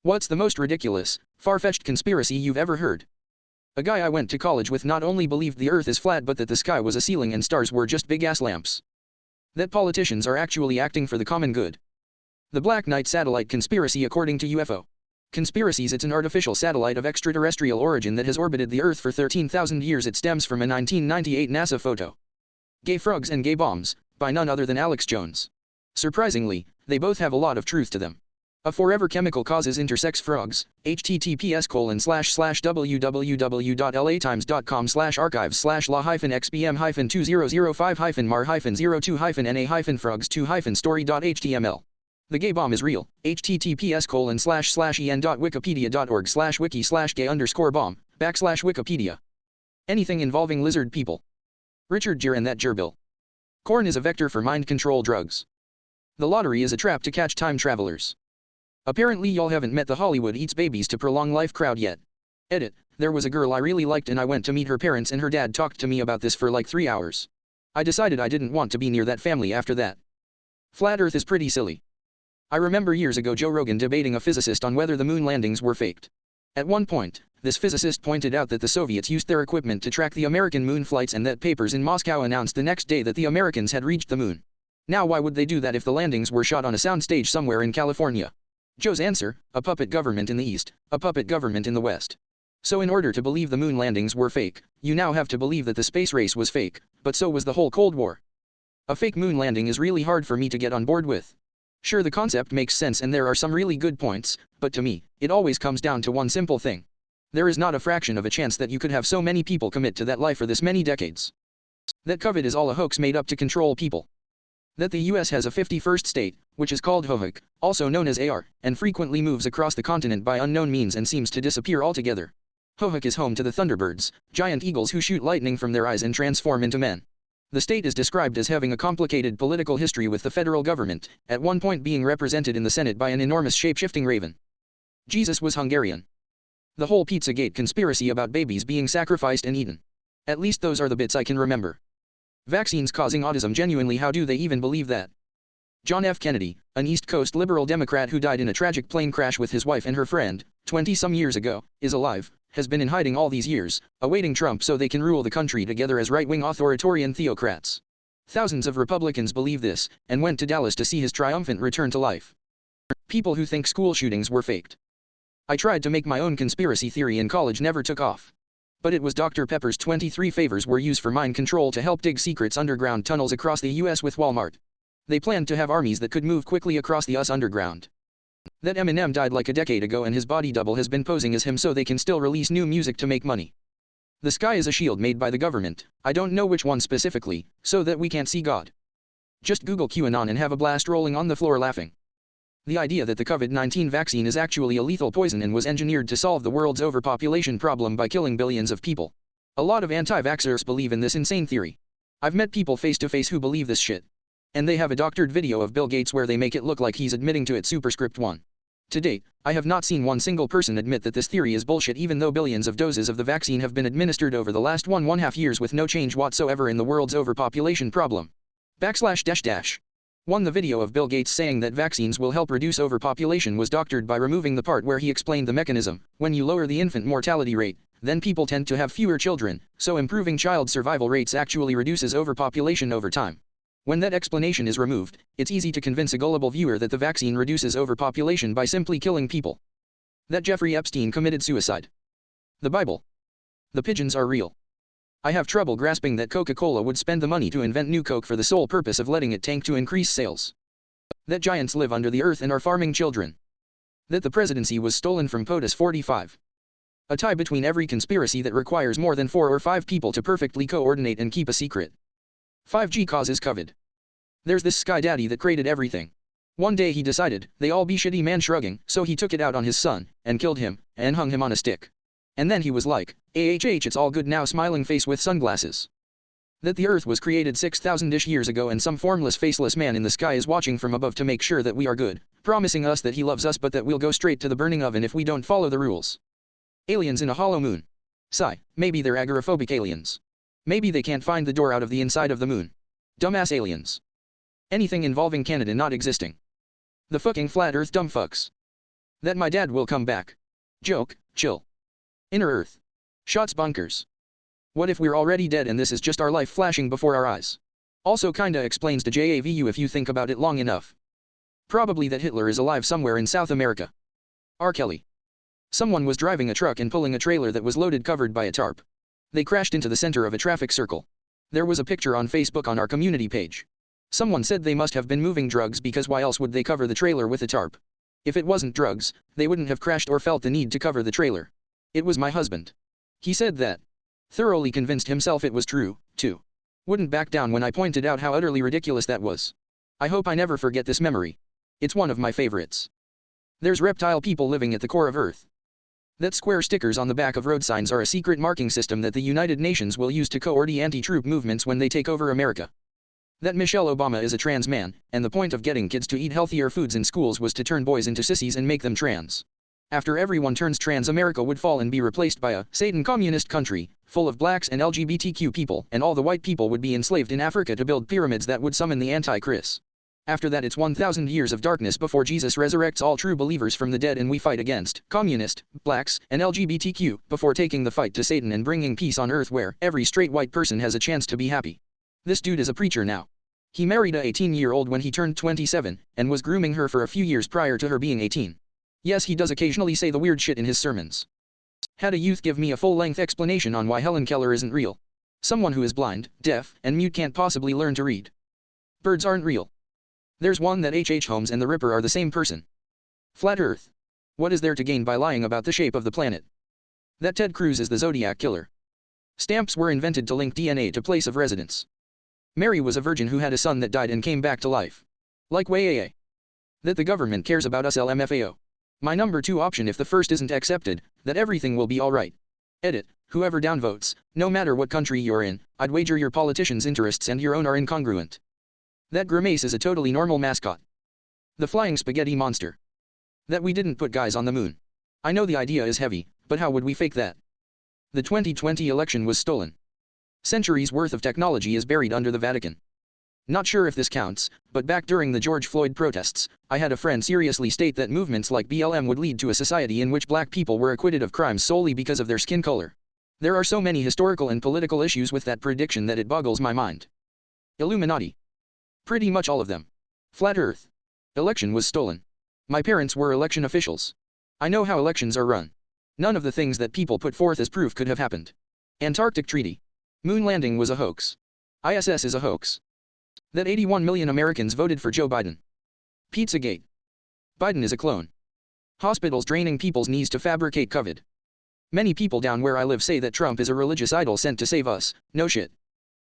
What's the most ridiculous, far-fetched conspiracy you've ever heard? A guy I went to college with not only believed the earth is flat but that the sky was a ceiling and stars were just big-ass lamps. That politicians are actually acting for the common good. The Black Knight satellite conspiracy. According to UFO conspiracies, it's an artificial satellite of extraterrestrial origin that has orbited the earth for 13,000 years. It stems from a 1998 NASA photo. Gay frogs and gay bombs, by none other than Alex Jones. Surprisingly, they both have a lot of truth to them. A forever chemical causes intersex frogs. https://www.la-times.com/archives/la-5-2005-mar-02-05-na-frogs2-story.html. The gay bomb is real. https://en.wikipedia.org/wiki/gay_bomb \wikipedia. Anything involving lizard people. Richard Gere and that gerbil. Corn is a vector for mind control drugs. The lottery is a trap to catch time travelers. Apparently y'all haven't met the Hollywood eats babies to prolong life crowd yet. Edit. There was a girl I really liked and I went to meet her parents and her dad talked to me about this for like 3 hours. I decided I didn't want to be near that family after that. Flat Earth is pretty silly. I remember years ago Joe Rogan debating a physicist on whether the moon landings were faked. At one point, this physicist pointed out that the Soviets used their equipment to track the American moon flights and that papers in Moscow announced the next day that the Americans had reached the moon. Now why would they do that if the landings were shot on a soundstage somewhere in California? Joe's answer: a puppet government in the East, a puppet government in the West. So in order to believe the moon landings were fake, you now have to believe that the space race was fake, but so was the whole Cold War. A fake moon landing is really hard for me to get on board with. Sure, the concept makes sense and there are some really good points, but to me, it always comes down to one simple thing. There is not a fraction of a chance that you could have so many people commit to that lie for this many decades. That COVID is all a hoax made up to control people. That the US has a 51st state, which is called Hohok, also known as AR, and frequently moves across the continent by unknown means and seems to disappear altogether. Hohok is home to the Thunderbirds, giant eagles who shoot lightning from their eyes and transform into men. The state is described as having a complicated political history with the federal government, at one point being represented in the Senate by an enormous shape-shifting raven. Jesus was Hungarian. The whole Pizzagate conspiracy about babies being sacrificed and eaten. At least those are the bits I can remember. Vaccines causing autism. Genuinely, how do they even believe that? John F. Kennedy, an East Coast liberal Democrat who died in a tragic plane crash with his wife and her friend, 20-some years ago, is alive, has been in hiding all these years, awaiting Trump so they can rule the country together as right-wing authoritarian theocrats. Thousands of Republicans believe this, and went to Dallas to see his triumphant return to life. People who think school shootings were faked. I tried to make my own conspiracy theory in college, never took off. But it was Dr. Pepper's 23 favors were used for mind control to help dig secrets underground tunnels across the US with Walmart. They planned to have armies that could move quickly across the US underground. That Eminem died like a decade ago and his body double has been posing as him so they can still release new music to make money. The sky is a shield made by the government, I don't know which one specifically, so that we can't see God. Just Google QAnon and have a blast rolling on the floor laughing. The idea that the COVID-19 vaccine is actually a lethal poison and was engineered to solve the world's overpopulation problem by killing billions of people. A lot of anti-vaxxers believe in this insane theory. I've met people face to face who believe this shit. And they have a doctored video of Bill Gates where they make it look like he's admitting to it superscript 1. To date, I have not seen one single person admit that this theory is bullshit, even though billions of doses of the vaccine have been administered over the last 1.5 years with no change whatsoever in the world's overpopulation problem. // 1. The video of Bill Gates saying that vaccines will help reduce overpopulation was doctored by removing the part where he explained the mechanism. When you lower the infant mortality rate, then people tend to have fewer children, so improving child survival rates actually reduces overpopulation over time. When that explanation is removed, it's easy to convince a gullible viewer that the vaccine reduces overpopulation by simply killing people. That Jeffrey Epstein committed suicide. The Bible. The pigeons are real. I have trouble grasping that Coca-Cola would spend the money to invent new Coke for the sole purpose of letting it tank to increase sales. That giants live under the earth and are farming children. That the presidency was stolen from POTUS 45. A tie between every conspiracy that requires more than 4 or 5 people to perfectly coordinate and keep a secret. 5G causes COVID. There's this Sky Daddy that created everything. One day he decided, they all be shitty, man shrugging, so he took it out on his son, and killed him, and hung him on a stick. And then he was like, it's all good now, smiling face with sunglasses. That the earth was created 6,000-ish years ago and some formless faceless man in the sky is watching from above to make sure that we are good, promising us that he loves us but that we'll go straight to the burning oven if we don't follow the rules. Aliens in a hollow moon. Sigh, maybe they're agoraphobic aliens. Maybe they can't find the door out of the inside of the moon. Dumbass aliens. Anything involving Canada not existing. The fucking flat earth dumb fucks. That my dad will come back. Joke, chill. Inner Earth. Shots bunkers. What if we're already dead and this is just our life flashing before our eyes? Also kinda explains to JAVU if you think about it long enough. Probably that Hitler is alive somewhere in South America. R. Kelly. Someone was driving a truck and pulling a trailer that was loaded covered by a tarp. They crashed into the center of a traffic circle. There was a picture on Facebook on our community page. Someone said they must have been moving drugs because why else would they cover the trailer with a tarp? If it wasn't drugs, they wouldn't have crashed or felt the need to cover the trailer. It was my husband. He said that. Thoroughly convinced himself it was true, too. Wouldn't back down when I pointed out how utterly ridiculous that was. I hope I never forget this memory. It's one of my favorites. There's reptile people living at the core of Earth. That square stickers on the back of road signs are a secret marking system that the United Nations will use to coordinate anti-troop movements when they take over America. That Michelle Obama is a trans man, and the point of getting kids to eat healthier foods in schools was to turn boys into sissies and make them trans. After everyone turns trans, America would fall and be replaced by a Satan communist country, full of blacks and LGBTQ people, and all the white people would be enslaved in Africa to build pyramids that would summon the Antichrist. After that it's 1,000 years of darkness before Jesus resurrects all true believers from the dead and we fight against communist, blacks, and LGBTQ, before taking the fight to Satan and bringing peace on earth where every straight white person has a chance to be happy. This dude is a preacher now. He married a 18-year-old when he turned 27, and was grooming her for a few years prior to her being 18. Yes, he does occasionally say the weird shit in his sermons. Had a youth give me a full-length explanation on why Helen Keller isn't real. Someone who is blind, deaf, and mute can't possibly learn to read. Birds aren't real. There's one that H.H. Holmes and the Ripper are the same person. Flat Earth. What is there to gain by lying about the shape of the planet? That Ted Cruz is the Zodiac Killer. Stamps were invented to link DNA to place of residence. Mary was a virgin who had a son that died and came back to life. Like way. That the government cares about us LMFAO. My number 2 option if the first isn't accepted, that everything will be alright. Edit. Whoever downvotes, no matter what country you're in, I'd wager your politicians' interests and your own are incongruent. That Grimace is a totally normal mascot. The flying spaghetti monster. That we didn't put guys on the moon. I know the idea is heavy, but how would we fake that? The 2020 election was stolen. Centuries worth of technology is buried under the Vatican. Not sure if this counts, but back during the George Floyd protests, I had a friend seriously state that movements like BLM would lead to a society in which black people were acquitted of crimes solely because of their skin color. There are so many historical and political issues with that prediction that it boggles my mind. Illuminati. Pretty much all of them. Flat Earth. Election was stolen. My parents were election officials. I know how elections are run. None of the things that people put forth as proof could have happened. Antarctic Treaty. Moon landing was a hoax. ISS is a hoax. That 81 million Americans voted for Joe Biden. Pizzagate. Biden is a clone. Hospitals draining people's knees to fabricate COVID. Many people down where I live say that Trump is a religious idol sent to save us. No shit.